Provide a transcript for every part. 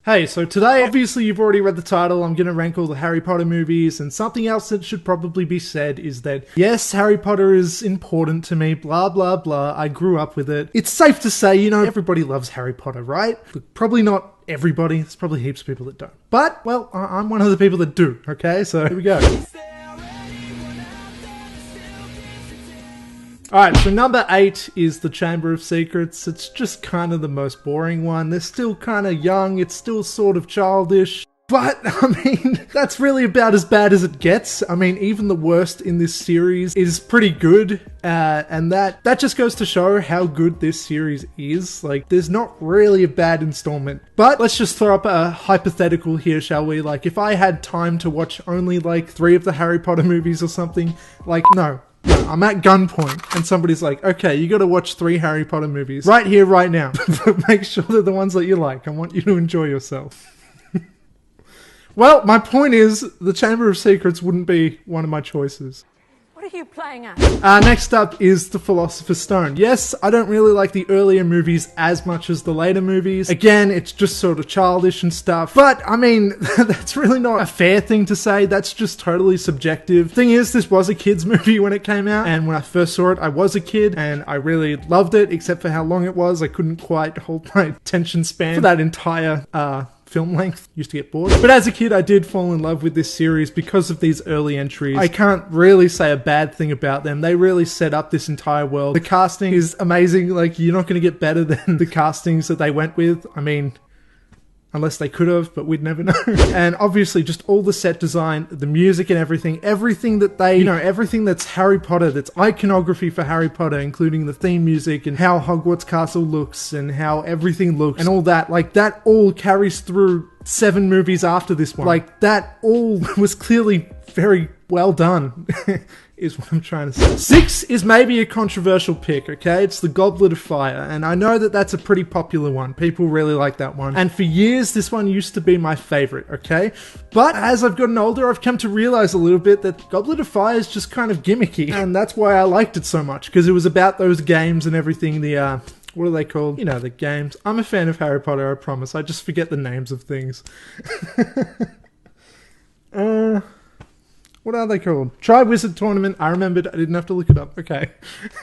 Hey, so today, obviously you've already read the title, I'm going to rank all the Harry Potter movies, and something else that should probably be said is that, yes, Harry Potter is important to me, blah blah blah, I grew up with it. It's safe to say, you know, everybody loves Harry Potter, right? Look, probably not everybody, there's probably heaps of people that don't. But, well, I'm one of the people that do, okay? So, here we go. Alright, so number 8 is The Chamber of Secrets. It's just kind of the most boring one. They're still kind of young, it's still sort of childish. But, I mean, that's really about as bad as it gets. I mean, even the worst in this series is pretty good. And that just goes to show how good this series is. Like, there's not really a bad installment. But let's just throw up a hypothetical here, shall we? Like, if I had time to watch only, like, 3 of the Harry Potter movies or something, like, no. I'm at gunpoint and somebody's like, okay, you gotta watch 3 Harry Potter movies right here, right now. But make sure they're the ones that you like. I want you to enjoy yourself. Well, my point is, The Chamber of Secrets wouldn't be one of my choices. What are you playing at? Next up is The Philosopher's Stone. Yes, I don't really like the earlier movies as much as the later movies. Again, it's just sort of childish and stuff. But, I mean, that's really not a fair thing to say. That's just totally subjective. Thing is, this was a kid's movie when it came out. And when I first saw it, I was a kid. And I really loved it, except for how long it was. I couldn't quite hold my attention span for that entire, film length. Used to get bored. But as a kid, I did fall in love with this series because of these early entries. I can't really say a bad thing about them. They really set up this entire world. The casting is amazing. Like, you're not going to get better than the castings that they went with. I mean, unless they could have, but we'd never know. And obviously just all the set design, the music and everything that they, you know, everything that's Harry Potter, that's iconography for Harry Potter, including the theme music and how Hogwarts Castle looks and how everything looks and all that, like that all carries through 7 movies after this one. Like that all was clearly very well done. Is what I'm trying to say. 6 is maybe a controversial pick, okay? It's the Goblet of Fire, and I know that that's a pretty popular one. People really like that one. And for years, this one used to be my favorite, okay? But as I've gotten older, I've come to realize a little bit that Goblet of Fire is just kind of gimmicky, and that's why I liked it so much, because it was about those games and everything, the, what are they called? You know, the games. I'm a fan of Harry Potter, I promise. I just forget the names of things. What are they called? Tri-Wizard Tournament. I remembered. I didn't have to look it up. Okay.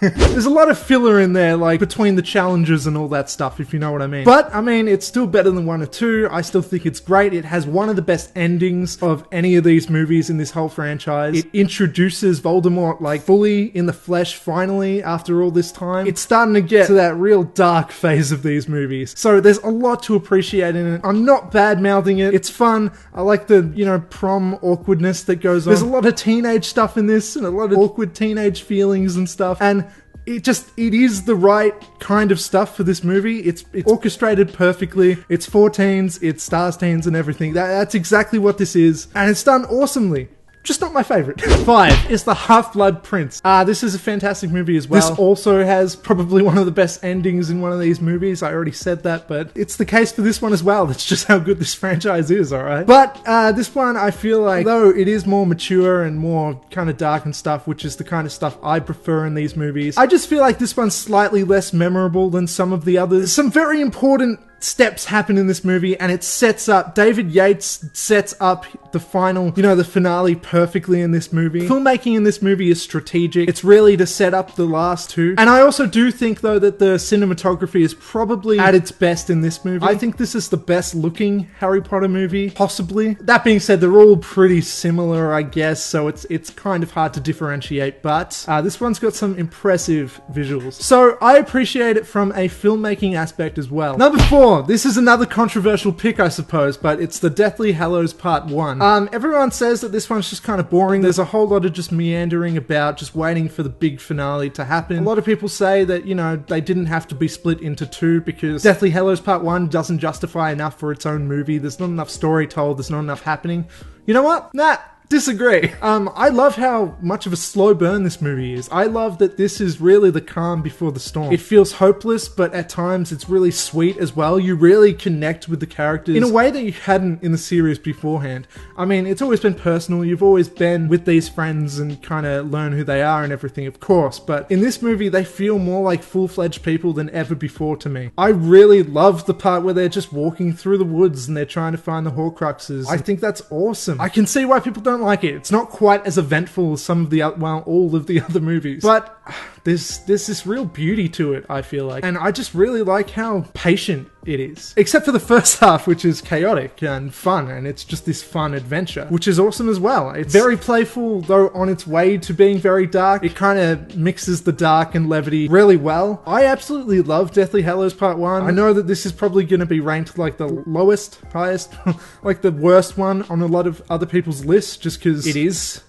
There's a lot of filler in there, like, between the challenges and all that stuff, if you know what I mean. But, I mean, it's still better than 1 or 2. I still think it's great. It has one of the best endings of any of these movies in this whole franchise. It introduces Voldemort, like, fully in the flesh, finally, after all this time. It's starting to get to that real dark phase of these movies. So, there's a lot to appreciate in it. I'm not bad-mouthing it. It's fun. I like the, you know, prom awkwardness that goes on. There's a lot of teenage stuff in this and a lot of awkward teenage feelings and stuff, and it is the right kind of stuff for this movie. It's orchestrated perfectly. It's for teens, it's stars teens and everything. That's exactly what this is, and it's done awesomely. Just not my favorite. 5 is the HalfBlood Prince. This is a fantastic movie as well. This also has probably one of the best endings in one of these movies. I already said that, but it's the case for this one as well. That's just how good this franchise is, alright? But this one, I feel like, though it is more mature and more kind of dark and stuff, which is the kind of stuff I prefer in these movies, I just feel like this one's slightly less memorable than some of the others. Some very important steps happen in this movie, and it sets up, David Yates sets up the final, you know, the finale perfectly in this movie. Filmmaking in this movie is strategic. It's really to set up the last 2. And I also do think, though, that the cinematography is probably at its best in this movie. I think this is the best looking Harry Potter movie, possibly. That being said, they're all pretty similar, I guess, so it's kind of hard to differentiate, but this one's got some impressive visuals. So I appreciate it from a filmmaking aspect as well. Number 4. This is another controversial pick, I suppose, but it's the Deathly Hallows Part 1. Everyone says that this one's just kind of boring. There's a whole lot of just meandering about, just waiting for the big finale to happen. A lot of people say that, you know, they didn't have to be split into 2 because Deathly Hallows Part 1 doesn't justify enough for its own movie. There's not enough story told. There's not enough happening. You know what? Nah, Disagree. I love how much of a slow burn this movie is. I love that this is really the calm before the storm. It feels hopeless, but at times it's really sweet as well. You really connect with the characters in a way that you hadn't in the series beforehand. I mean, it's always been personal. You've always been with these friends and kind of learn who they are and everything, of course. But in this movie, they feel more like full-fledged people than ever before to me. I really love the part where they're just walking through the woods and they're trying to find the Horcruxes. I think that's awesome. I can see why people don't like it. It's not quite as eventful as some of the all of the other movies, but there's this real beauty to it, I feel like, and I just really like how patient it is. Except for the first half, which is chaotic and fun, and it's just this fun adventure, which is awesome as well. It's very playful, though on its way to being very dark. It kind of mixes the dark and levity really well. I absolutely love Deathly Hallows Part 1. I know that this is probably going to be ranked like the lowest, highest, like the worst one on a lot of other people's lists, just because it is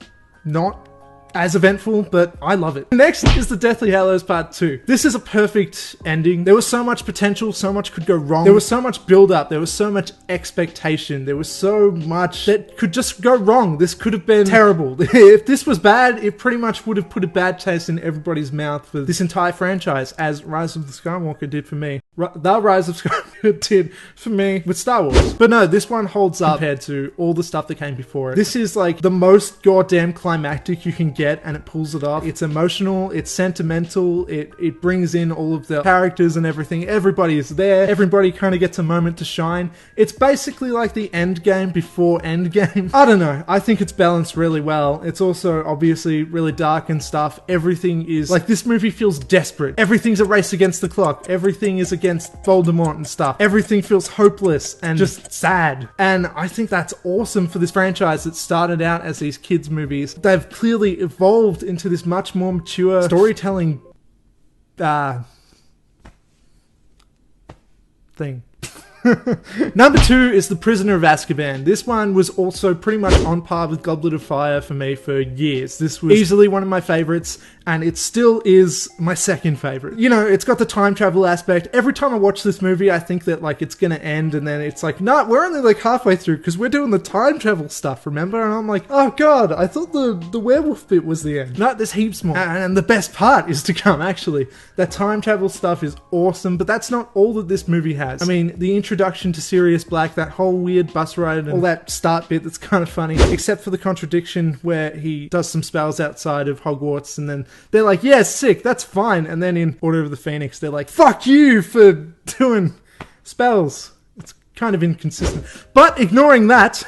not as eventful, but I love it. Next is the Deathly Hallows Part 2. This is a perfect ending. There was so much potential, so much could go wrong. There was so much build up, there was so much expectation, there was so much that could just go wrong. This could have been terrible. If this was bad, it pretty much would have put a bad taste in everybody's mouth for this entire franchise, as Rise of the Skywalker did for me. The Rise of Skywalker did for me with Star Wars. But no, this one holds up compared to all the stuff that came before it. This is like the most goddamn climactic you can get, and it pulls it off. It's emotional, it's sentimental, it brings in all of the characters and everything. Everybody is there. Everybody kind of gets a moment to shine. It's basically like the end game before end game. I don't know. I think it's balanced really well. It's also obviously really dark and stuff. Everything is like, this movie feels desperate. Everything's a race against the clock. Everything is against Voldemort and stuff. Everything feels hopeless and just sad. And I think that's awesome for this franchise that started out as these kids movies. They've clearly evolved into this much more mature storytelling thing. Number 2 is The Prisoner of Azkaban. This one was also pretty much on par with Goblet of Fire for me for years. This was easily one of my favorites, and it still is my second favorite. You know, it's got the time travel aspect. Every time I watch this movie, I think that like it's gonna end, and then it's like, no, we're only like halfway through because we're doing the time travel stuff, remember? And I'm like, oh god, I thought the werewolf bit was the end. No, there's heaps more. And the best part is to come, actually. That time travel stuff is awesome, but that's not all that this movie has. I mean, the introduction to Sirius Black, that whole weird bus ride and all that start bit that's kind of funny, except for the contradiction where he does some spells outside of Hogwarts and then they're like, yeah, sick, that's fine. And then in Order of the Phoenix, they're like, fuck you for doing spells. It's kind of inconsistent. But ignoring that,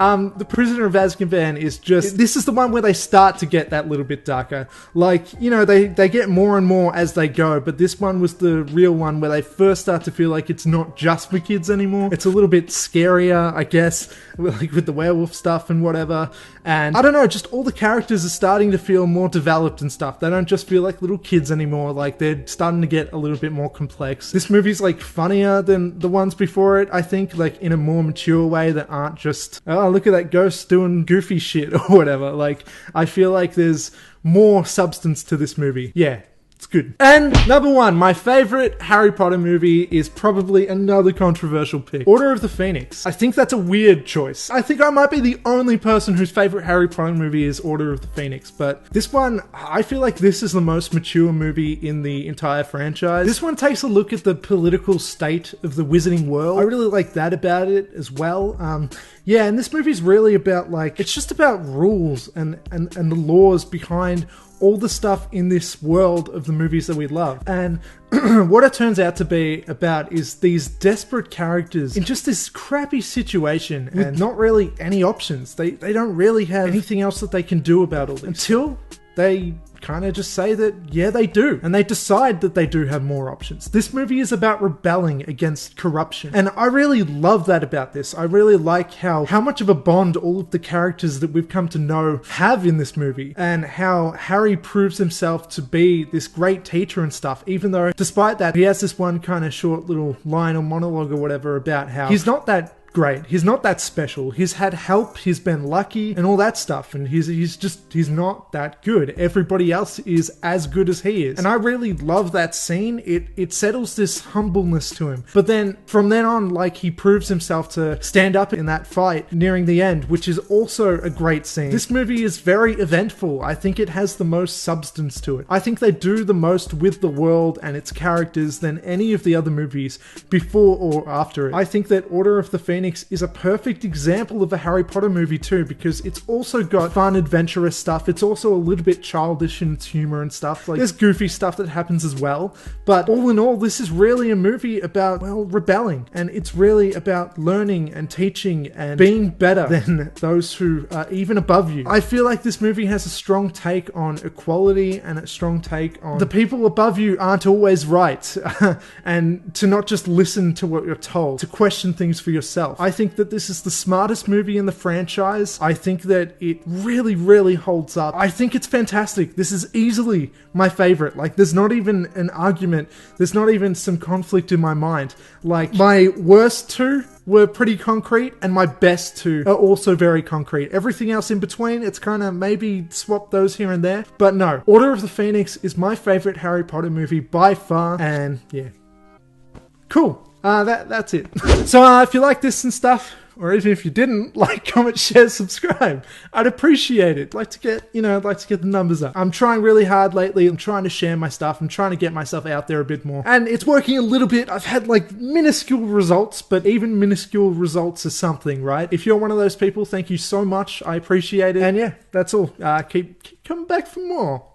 The Prisoner of Azkaban is just, this is the one where they start to get that little bit darker. Like, you know, they get more and more as they go, but this one was the real one where they first start to feel like it's not just for kids anymore. It's a little bit scarier, I guess, like with the werewolf stuff and whatever. And I don't know, just all the characters are starting to feel more developed and stuff. They don't just feel like little kids anymore. Like, they're starting to get a little bit more complex. This movie's like funnier than the ones before it, I think, like in a more mature way that aren't just, oh, look at that ghost doing goofy shit or whatever. Like, I feel like there's more substance to this movie. Yeah. It's good. And number 1, my favorite Harry Potter movie is probably another controversial pick. Order of the Phoenix. I think that's a weird choice. I think I might be the only person whose favorite Harry Potter movie is Order of the Phoenix, but this one, I feel like this is the most mature movie in the entire franchise. This one takes a look at the political state of the wizarding world. I really like that about it as well. Yeah, and this movie's really about, like, it's just about rules and the laws behind all the stuff in this world of the movies that we love. And what it turns out to be about is these desperate characters in just this crappy situation with not really any options. They don't really have anything else that they can do about all this until they kind of just say that, yeah, they do. And they decide that they do have more options. This movie is about rebelling against corruption. And I really love that about this. I really like how much of a bond all of the characters that we've come to know have in this movie. And how Harry proves himself to be this great teacher and stuff, even though despite that, he has this one kind of short little line or monologue or whatever about how he's not that great. He's not that special. He's had help, he's been lucky, and all that stuff, and he's not that good. Everybody else is as good as he is. And I really love that scene. It settles this humbleness to him. But then, from then on, like, he proves himself to stand up in that fight nearing the end, which is also a great scene. This movie is very eventful. I think it has the most substance to it. I think they do the most with the world and its characters than any of the other movies before or after it. I think that Order of the Phoenix is a perfect example of a Harry Potter movie too, because it's also got fun, adventurous stuff. It's also a little bit childish in its humor and stuff. Like, there's goofy stuff that happens as well. But all in all, this is really a movie about, well, rebelling. And it's really about learning and teaching and being better than those who are even above you. I feel like this movie has a strong take on equality and a strong take on the people above you aren't always right. And to not just listen to what you're told, to question things for yourself. I think that this is the smartest movie in the franchise. I think that it really, really holds up. I think it's fantastic. This is easily my favorite. Like, there's not even an argument. There's not even some conflict in my mind. Like, my worst two were pretty concrete, and my best two are also very concrete. Everything else in between, it's kind of maybe swap those here and there. But no, Order of the Phoenix is my favorite Harry Potter movie by far, and yeah. Cool. That's it. So if you like this and stuff, or even if you didn't, like, comment, share, subscribe. I'd appreciate it. I'd like to get the numbers up. I'm trying really hard lately. I'm trying to share my stuff. I'm trying to get myself out there a bit more. And it's working a little bit. I've had, like, minuscule results, but even minuscule results are something, right? If you're one of those people, thank you so much. I appreciate it. And yeah, that's all. Keep coming back for more.